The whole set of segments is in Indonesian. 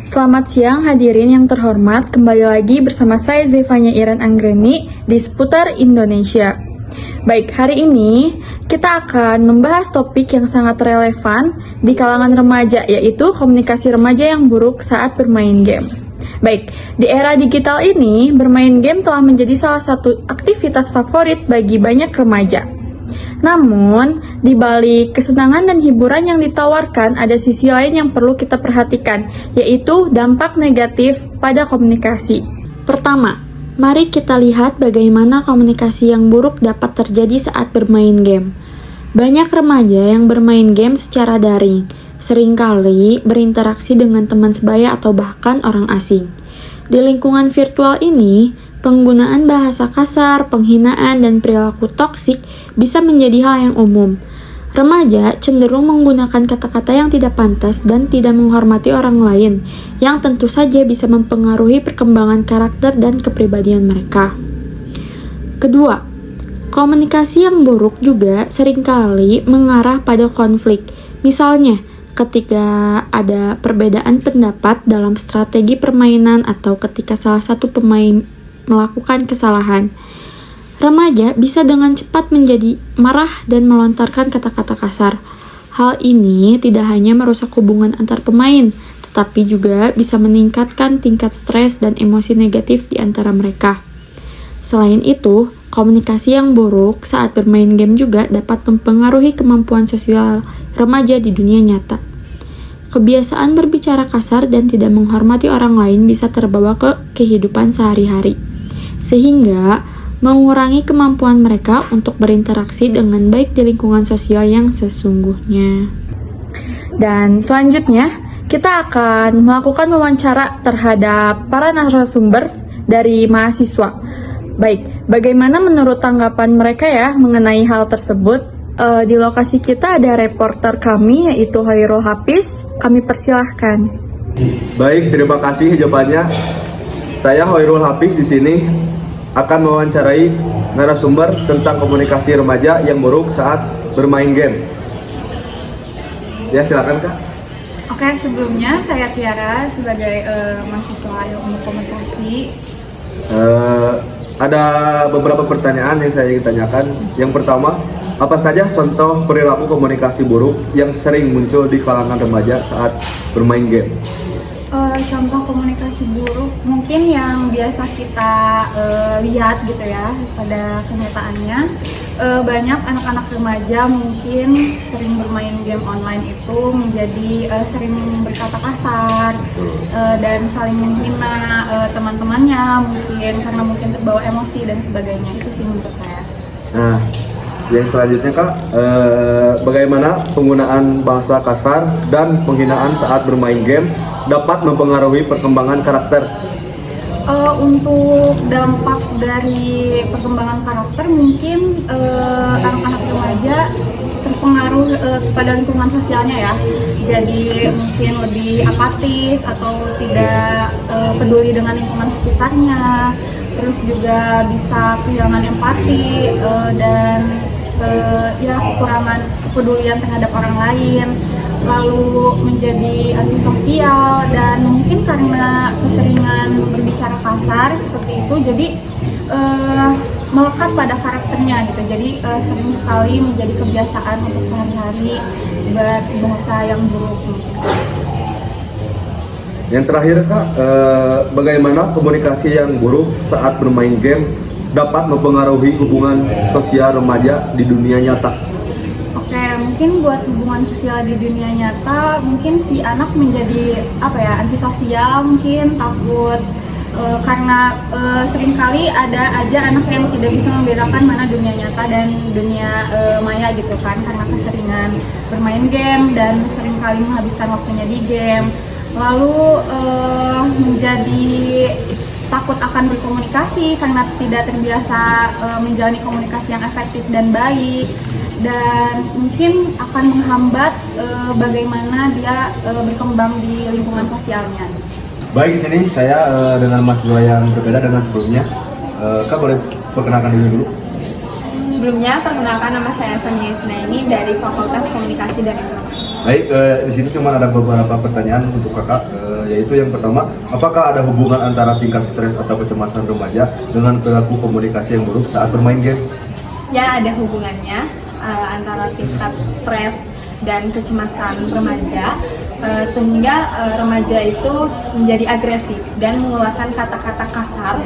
Selamat siang hadirin yang terhormat, kembali lagi bersama saya Zevanya Iren Anggreni di Seputar Indonesia. Baik, hari ini kita akan membahas topik yang sangat relevan di kalangan remaja, yaitu komunikasi remaja yang buruk saat bermain game. Baik, di era digital ini, bermain game telah menjadi salah satu aktivitas favorit bagi banyak remaja. Namun, di balik kesenangan dan hiburan yang ditawarkan, ada sisi lain yang perlu kita perhatikan, yaitu dampak negatif pada komunikasi. Pertama, mari kita lihat bagaimana komunikasi yang buruk dapat terjadi saat bermain game. Banyak remaja yang bermain game secara daring, seringkali berinteraksi dengan teman sebaya atau bahkan orang asing. Di lingkungan virtual ini, penggunaan bahasa kasar, penghinaan, dan perilaku toksik bisa menjadi hal yang umum. Remaja cenderung menggunakan kata-kata yang tidak pantas dan tidak menghormati orang lain, yang tentu saja bisa mempengaruhi perkembangan karakter dan kepribadian mereka. Kedua, komunikasi yang buruk juga seringkali mengarah pada konflik. Misalnya, ketika ada perbedaan pendapat dalam strategi permainan atau ketika salah satu pemain melakukan kesalahan, remaja bisa dengan cepat menjadi marah dan melontarkan kata-kata kasar. Hal ini tidak hanya merusak hubungan antar pemain, tetapi juga bisa meningkatkan tingkat stres dan emosi negatif di antara mereka. Selain itu, komunikasi yang buruk saat bermain game juga dapat mempengaruhi kemampuan sosial remaja di dunia nyata. Kebiasaan berbicara kasar dan tidak menghormati orang lain bisa terbawa ke kehidupan sehari-hari, sehingga mengurangi kemampuan mereka untuk berinteraksi dengan baik di lingkungan sosial yang sesungguhnya. Dan selanjutnya, kita akan melakukan wawancara terhadap para narasumber dari mahasiswa. Baik, bagaimana menurut tanggapan mereka ya mengenai hal tersebut? Di lokasi kita ada reporter kami, yaitu Hoirul Hafiz. Kami persilahkan. Baik, terima kasih jawabannya. Saya Hoirul Hafiz di sini akan mewawancarai narasumber tentang komunikasi remaja yang buruk saat bermain game. Ya, silakan Kak. Oke, sebelumnya saya Tiara sebagai mahasiswa ilmu komunikasi. Ada beberapa pertanyaan yang saya ingin tanyakan. Yang pertama, apa saja contoh perilaku komunikasi buruk yang sering muncul di kalangan remaja saat bermain game? Contoh komunikasi buruk mungkin yang biasa kita lihat gitu ya pada kenyataannya, banyak anak-anak remaja mungkin sering bermain game online itu menjadi sering berkata kasar dan saling menghina teman-temannya mungkin karena mungkin terbawa emosi dan sebagainya. Itu sih menurut saya. Nah, yang selanjutnya Kak, bagaimana penggunaan bahasa kasar dan penghinaan saat bermain game dapat mempengaruhi perkembangan karakter? Untuk dampak dari perkembangan karakter mungkin anak-anak remaja terpengaruh pada lingkungan sosialnya ya. Jadi mungkin lebih apatis atau tidak peduli dengan lingkungan sekitarnya. Terus juga bisa kehilangan empati dan kekurangan kepedulian terhadap orang lain, lalu menjadi antisosial dan mungkin karena keseringan berbicara kasar seperti itu jadi melekat pada karakternya gitu. Jadi sering sekali menjadi kebiasaan untuk sehari-hari berbahasa yang buruk. Yang terakhir Kak, bagaimana komunikasi yang buruk saat bermain game dapat mempengaruhi hubungan sosial remaja di dunia nyata? Oke, mungkin buat hubungan sosial di dunia nyata, mungkin si anak menjadi antisosial, mungkin takut karena seringkali ada aja anak yang tidak bisa membedakan mana dunia nyata dan dunia maya gitu kan, karena keseringan bermain game dan seringkali menghabiskan waktunya di game. lalu menjadi takut akan berkomunikasi karena tidak terbiasa menjalani komunikasi yang efektif dan baik, dan mungkin akan menghambat bagaimana dia berkembang di lingkungan sosialnya. Baik, di sini saya dengan mahasiswa yang berbeda dengan sebelumnya. Kak boleh perkenalkan diri dulu? Sebelumnya, perkenalkan nama saya Sania Isnaini dari Fakultas Komunikasi dan Informasi. Baik, di sini cuma ada beberapa pertanyaan untuk kakak, yaitu yang pertama, apakah ada hubungan antara tingkat stres atau kecemasan remaja dengan perilaku komunikasi yang buruk saat bermain game? Ya, ada hubungannya antara tingkat stres dan kecemasan remaja, sehingga remaja itu menjadi agresif dan mengeluarkan kata-kata kasar,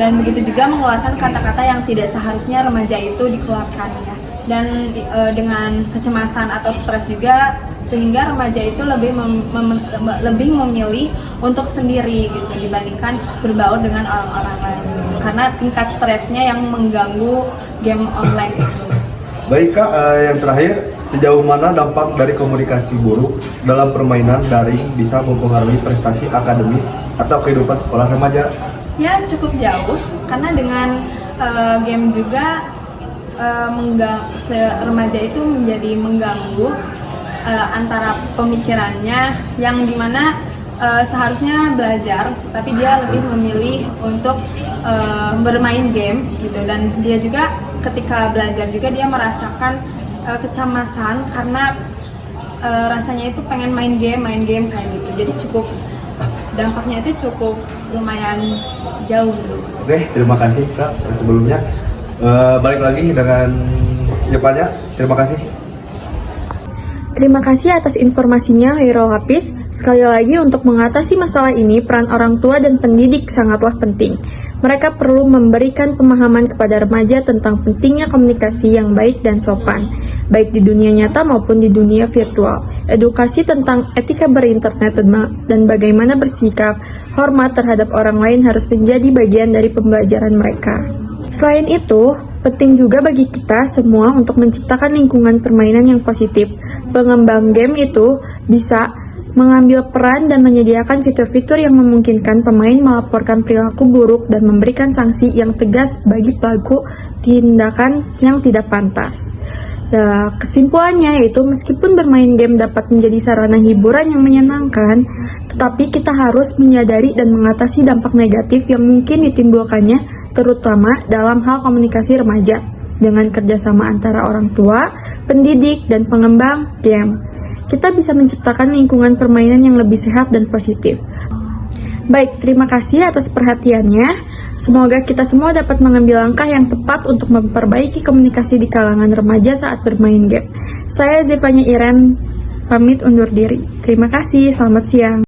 dan begitu juga mengeluarkan kata-kata yang tidak seharusnya remaja itu dikeluarkannya. Dan dengan kecemasan atau stres juga, sehingga remaja itu lebih memilih untuk sendiri gitu dibandingkan berbaur dengan orang-orang lain, karena tingkat stresnya yang mengganggu game online itu. Baik Kak, yang terakhir, sejauh mana dampak dari komunikasi buruk dalam permainan daring bisa mempengaruhi prestasi akademis atau kehidupan sekolah remaja? Ya, cukup jauh, karena dengan game juga remaja itu menjadi mengganggu antara pemikirannya, yang dimana seharusnya belajar, tapi dia lebih memilih untuk bermain game gitu. Dan dia juga ketika belajar juga dia merasakan kecemasan karena rasanya itu pengen main game kayak gitu. Jadi cukup dampaknya itu cukup lumayan jauh gitu. Oke, terima kasih Kak. Sebelumnya balik lagi dengan jawabannya. Terima kasih. Terima kasih atas informasinya, Hairul Hafiz. Sekali lagi, untuk mengatasi masalah ini, peran orang tua dan pendidik sangatlah penting. Mereka perlu memberikan pemahaman kepada remaja tentang pentingnya komunikasi yang baik dan sopan, baik di dunia nyata maupun di dunia virtual. Edukasi tentang etika berinternet dan bagaimana bersikap hormat terhadap orang lain harus menjadi bagian dari pembelajaran mereka. Selain itu, penting juga bagi kita semua untuk menciptakan lingkungan permainan yang positif. Pengembang game itu bisa mengambil peran dan menyediakan fitur-fitur yang memungkinkan pemain melaporkan perilaku buruk dan memberikan sanksi yang tegas bagi pelaku tindakan yang tidak pantas. Kesimpulannya yaitu, meskipun bermain game dapat menjadi sarana hiburan yang menyenangkan, tetapi kita harus menyadari dan mengatasi dampak negatif yang mungkin ditimbulkannya, terutama dalam hal komunikasi remaja, dengan kerjasama antara orang tua, pendidik, dan pengembang game. Kita bisa menciptakan lingkungan permainan yang lebih sehat dan positif. Baik, terima kasih atas perhatiannya. Semoga kita semua dapat mengambil langkah yang tepat untuk memperbaiki komunikasi di kalangan remaja saat bermain game. Saya Zevanya Iren, pamit undur diri. Terima kasih, selamat siang.